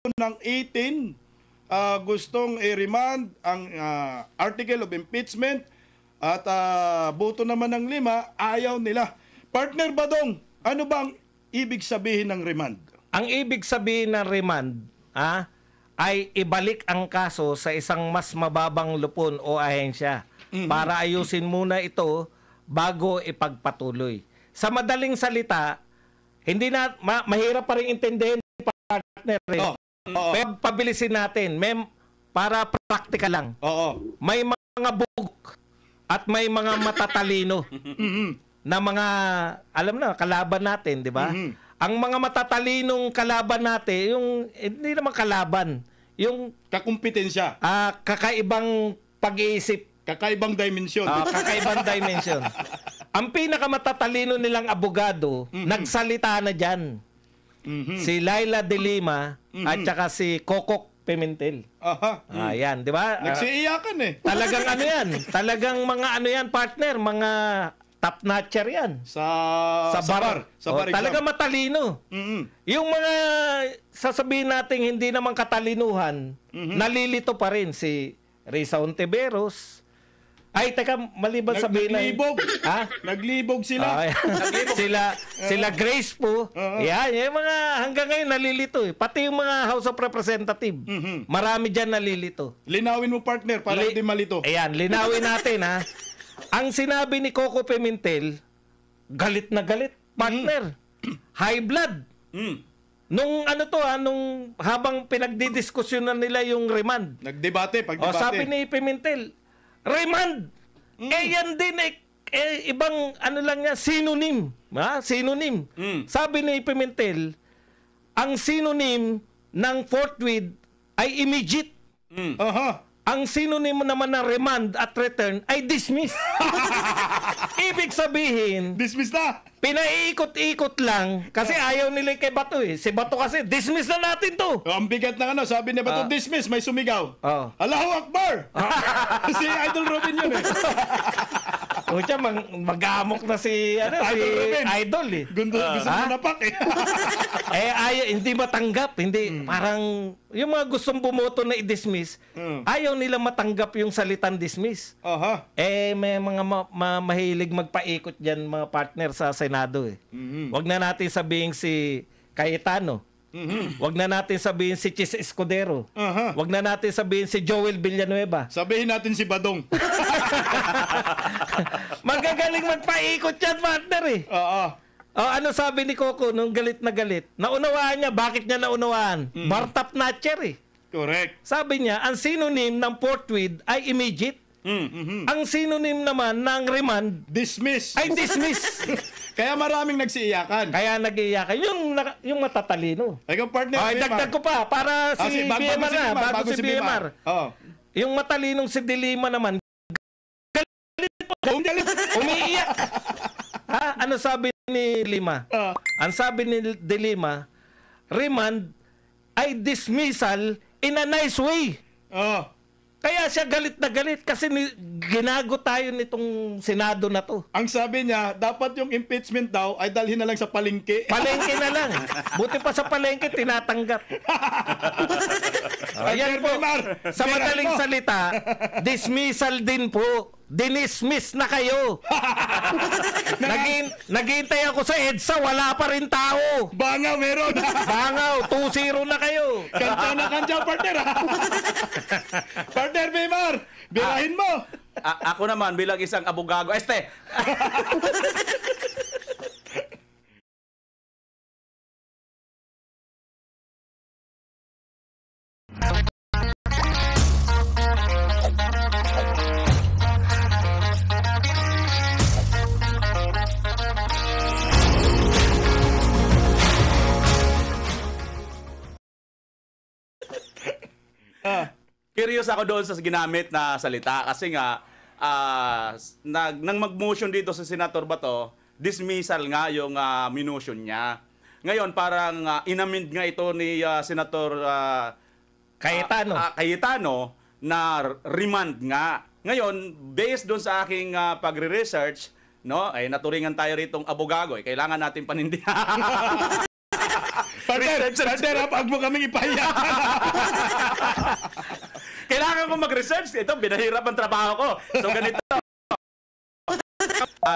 ng 18 gustong i-remand ang article of impeachment at boto naman ng 5 ayaw nila. Partner Badong, ano bang ibig sabihin ng remand? Ang ibig sabihin ng remand ay ibalik ang kaso sa isang mas mababang lupon o ahensya para ayusin muna ito bago ipagpatuloy. Sa madaling salita, hindi na mahirap pa rin intindihin, partner. Pero pabilisin natin, para praktikal lang. May mga bugok at may mga matatalino na mga, alam na, kalaban natin, di ba? Ang mga matatalinong kalaban natin, yung hindi naman kalaban, yung kakumpetensya, kakaibang pag-iisip, kakaibang dimension. Kakaibang dimension. Ang pinakamatatalino nilang abogado, nagsalita na dyan. Si Laila de Lima at saka si Kokok Pimentel. Ayan, di ba? Nagsiiyakan Talagang ano yan. Talagang mga ano yan, partner. Mga top-notcher yan. Sa bar. Talagang matalino. Yung mga sasabihin natin hindi naman katalinuhan, nalilito pa rin si Risa Ontiveros. Ay, teka, maliban sabihin na... Naglibog. Naglibog sila. Sila Grace po. Yan, yung mga hanggang ngayon nalilito. Pati yung mga House of Representative. Marami dyan nalilito. Linawin mo, partner, para hindi malito. Ayan, linawin natin, Ang sinabi ni Coco Pimentel, galit na galit, partner. High blood. Nung nung habang pinagdidiskusyonan nila yung remand. Nagdebate, pagdebate. Sabi ni Pimentel, remand. Yan din ibang ano lang yan, synonym. Synonym. Sabi ni Pimentel, ang synonym ng forthwith ay immediate. Ang synonym naman ng remand at return ay dismiss. Ibig sabihin, dismiss na. Pinaiikot-ikot lang kasi ayaw nila kay Bato Si Bato kasi, dismiss na natin to. Ang bigat ng sabi ni Bato, dismiss, may sumigaw. Allahu Akbar! Si Idol Robin yun Kuya, mag-amok na si Idol Gusto mo napak hindi matanggap. Hindi, parang yung mga gustong bumoto na i-dismiss, ayaw nila matanggap yung salitang dismiss. May mga mahilig magpaikot dyan mga partner sa Senado Wag na natin sabihin si Cayetano. Wag na natin sabihin si Chis Escudero. Wag na natin sabihin si Joel Villanueva. Sabihin natin si Badong. Magagaling magpaikot yan, partner ano sabi ni Coco nung galit na galit? Naunawaan niya. Bakit niya naunawaan? Bartap Natcher Correct. Sabi niya, ang synonym ng forthwith ay immediate. Ang synonym naman ng remand, dismiss. Ay dismiss. Kaya maraming nagsiiyakan. Kaya nag-iiyakan. Yung matatalino. Ikaw, partner. Dagdag ko pa para si BMR na. Bago si BMR. Yung matalinong si De Lima naman, umiiyak. Ano sabi ni Lima? Ang sabi ni De Lima, remand ay dismissal in a nice way. Kaya siya galit na galit kasi ginago tayo nitong Senado na to. Ang sabi niya, dapat yung impeachment daw ay dalhin na lang sa palengke. Palengke na lang. Buti pa sa palengke, tinatanggap. Ayan po, sa madaling salita, dismissal din po. Dinismiss na kayo. Naghihintay ako sa EDSA, wala pa rin tao. Bangaw, meron. Bangaw, 2-0 na kayo. Kanta na kanta, partner. Partner, Bimar, birahin mo. Ako naman, bilang isang abogado. Curious ako doon sa ginamit na salita kasi nga nang mag-motion dito sa Senator Bato, dismissal nga yung minotion niya. Ngayon parang inamend nga ito ni Senator Cayetano na remand nga. Ngayon, based doon sa aking pagre-research, no, ay naturingan tayo ritong abogado, kailangan natin panindihan. Partner, wag mo kaming ipahiya. Kailangan ko mag-research. Ito, binahirap ang trabaho ko. So, ganito.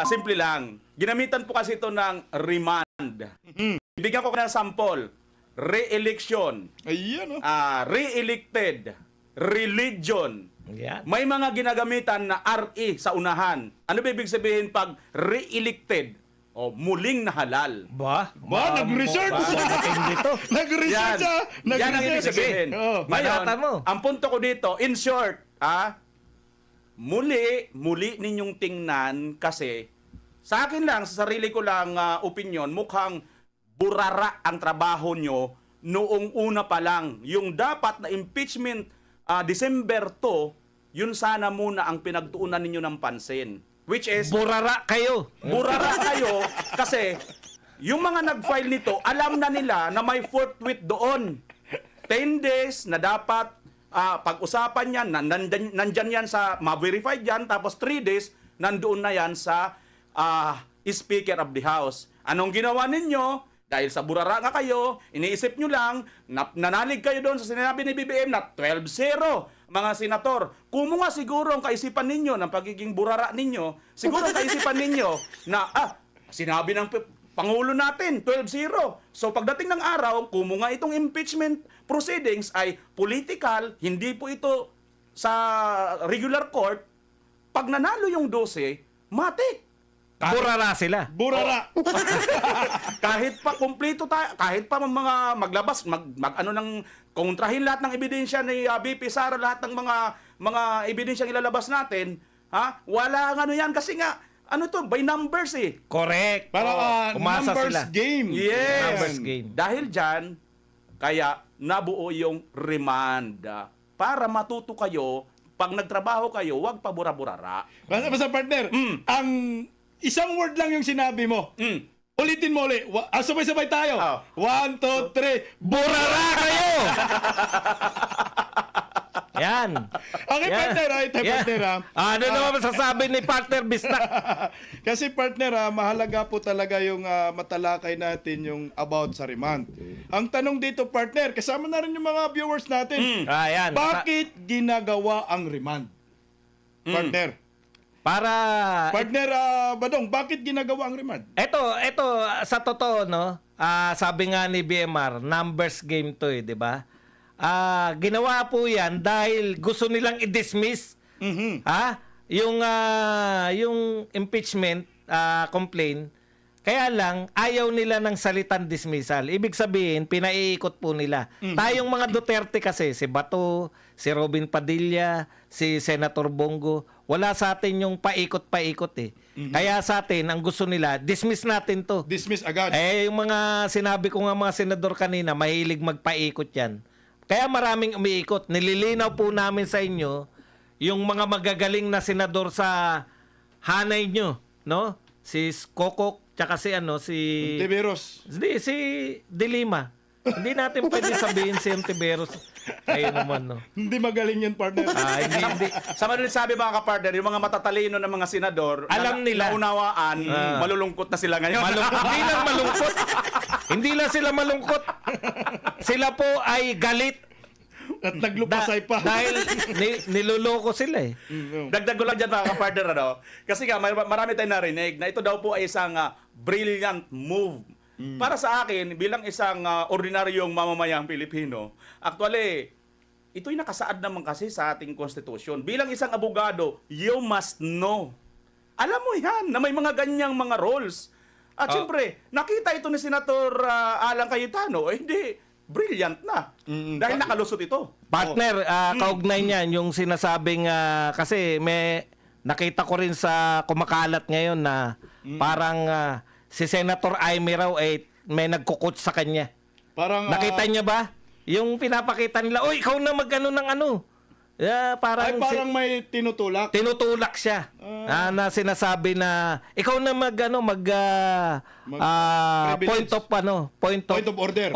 Simple lang. Ginamitan po kasi ito ng remand. Bigyan ko ng sample. Re-election. Ayan, oh. Re-elected. Religion. Yan. May mga ginagamitan na RE sa unahan. Ano ba ibig sabihin pag re-elected? O muling nahalal. Nag-research. Dito. Nag-research, ah. Yan ang ibig sabihin. Oh. Ngayon, Banata mo. ang punto ko dito, in short, muli ninyong tingnan kasi sa akin lang, sa sarili ko lang opinion, mukhang burara ang trabaho nyo noong una pa lang. Yung dapat na impeachment December 2, yun sana muna ang pinagtuunan ninyo ng pansin. Which is, Burara kayo. burara kayo kasi yung mga nag-file nito, alam na nila na may forthwith doon. 10 days na dapat pag-usapan yan, nandyan yan sa, ma-verified yan, tapos 3 days, nandoon na yan sa Speaker of the House. Anong ginawa ninyo? Dahil sa burara nga kayo, iniisip nyo lang, nanalig kayo doon sa sinabi ni BBM na 12-0. Mga senator, kumo nga siguro ang kaisipan ninyo ng pagiging burara ninyo, siguro ang kaisipan ninyo na, sinabi ng Pangulo natin, 12-0. So pagdating ng araw, kumo nga itong impeachment proceedings ay political, hindi po ito sa regular court, pag nanalo yung 12, matik. Burara sila. Burara. Kahit pa kumpleto tayo, kahit pa mga maglabas, ano ng kontrahin lahat ng ebidensya ni BP Sara, lahat ng mga ebidensyang ilalabas natin, wala ano yan kasi nga ano to, by numbers eh. Correct. Para umasa numbers sila. game. Yes. Numbers game. Dahil diyan, kaya nabuo yung remand para matuto kayo, pag nagtrabaho kayo, wag pa bura-burara. Basta partner, ang isang word lang yung sinabi mo. Ulitin mo ulit. Sabay-sabay tayo. 1, 2, 3. Burara kayo! Yan. Okay, Yan. partner. Partner. Ano naman masasabi ni partner Bistak? Kasi partner, mahalaga po talaga yung matalakay natin yung about sa remand. Ang tanong dito, partner, kasama na rin yung mga viewers natin. Yan. Bakit ginagawa ang remand? Partner. Partner Badong, bakit ginagawa ang remand? Ito, sa totoo, no? Sabi nga ni BMR, numbers game to eh, di ba? Ginawa po yan dahil gusto nilang i-dismiss yung impeachment complaint. Kaya lang, ayaw nila ng salitang dismissal. Ibig sabihin, pinaiikot po nila. Tayong mga Duterte kasi, si Bato, si Robin Padilla, si Senator Bongo, wala sa atin yung paikot-paikot eh. Kaya sa atin, ang gusto nila, dismiss natin to. Dismiss agad. Yung mga sinabi ko nga mga senador kanina, mahilig magpaikot yan. Kaya maraming umiikot. Nililinaw po namin sa inyo yung mga magagaling na senador sa hanay nyo, no? Si Kokok, tsaka si Tiberos. si De Lima. Hindi natin pwede sabihin si Tiberos. Ayun naman, no? Hindi magaling yan, partner. Hindi. Sa madaling sabi mga kapartner, yung mga matatalino ng mga senador, Alam nila. naunawaan, malulungkot na sila ngayon. Hindi lang malungkot. Hindi lang sila malungkot. Sila po ay galit. At naglupasay pa. Dahil niloloko sila eh. Dagdag ko lang dyan mga kapartner, kasi nga marami tayong narinig na ito daw po ay isang brilliant move. Para sa akin, bilang isang ordinaryong mamamayang Pilipino, actually, ito'y nakasaad naman kasi sa ating konstitusyon. Bilang isang abogado, you must know. Alam mo yan, na may mga ganyang mga roles. At syempre, nakita ito ni Senator Alan Cayetano, hindi, brilliant na. Dahil nakalusot ito. Partner, kaugnay niyan, yung sinasabing, kasi may nakita ko rin sa kumakalat ngayon na parang si Senator Amy raw may nagkukot sa kanya. Parang, Nakita niya ba? Yung pinapakita nila, "Oy, ikaw na mag-ano ng ano." Parang may tinutulak. tinutulak siya. Na sinasabi na ikaw na point of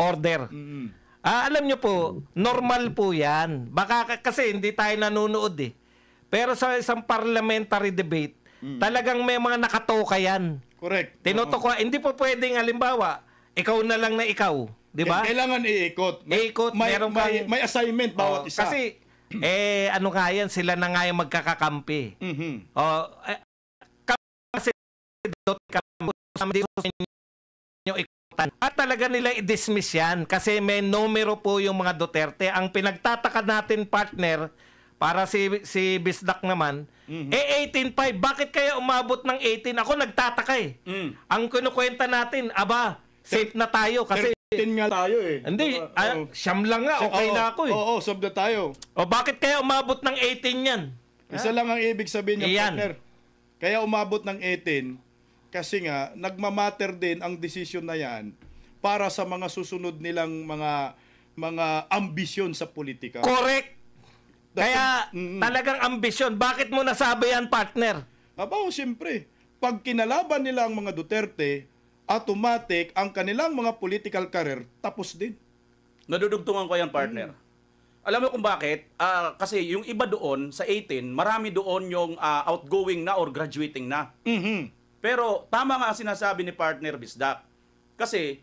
order. Alam niyo po, normal po 'yan. Baka kasi hindi tayo nanonood eh. Pero sa isang parliamentary debate, talagang may mga nakatoka yan. Correct. Tinutok hindi po pwedeng halimbawa, ikaw na lang na ikaw, di ba? Kailangan iikot. Iikot, may, meron may, kang- may assignment bawat Oh, isa. Kasi, ano nga yan, sila na nga yung magkakakampi. Mhm. Oh, kasi yung ikutan. At talaga nila i-dismiss yan kasi may numero po yung mga Duterte. Ang pinagtataka natin, partner, para si Bisdak naman, 18.5. Bakit kaya umabot ng 18? Ako nagtataka eh. Ang kinukwenta natin, safe na tayo kasi 13 nga tayo eh. hindi, Oo. siyam lang nga, okay Oo, na ako eh. Oo, sobra tayo. O bakit kaya umabot ng 18 yan? Isa lang ang ibig sabihin niya, Iyan. partner. Kaya umabot ng 18 kasi nga nagmamatter din ang desisyon na yan para sa mga susunod nilang mga ambisyon sa politika. Correct. That's Kaya talagang ambisyon. Bakit mo nasabi yan, partner? Siyempre, pag kinalaban nila ang mga Duterte, automatic ang kanilang mga political career tapos din. Nadudugtungan ko yan, partner. Alam mo kung bakit? Kasi yung iba doon, sa 18, marami doon yung outgoing na or graduating na. Mhm. Pero tama nga ang sinasabi ni partner Bisdak. Kasi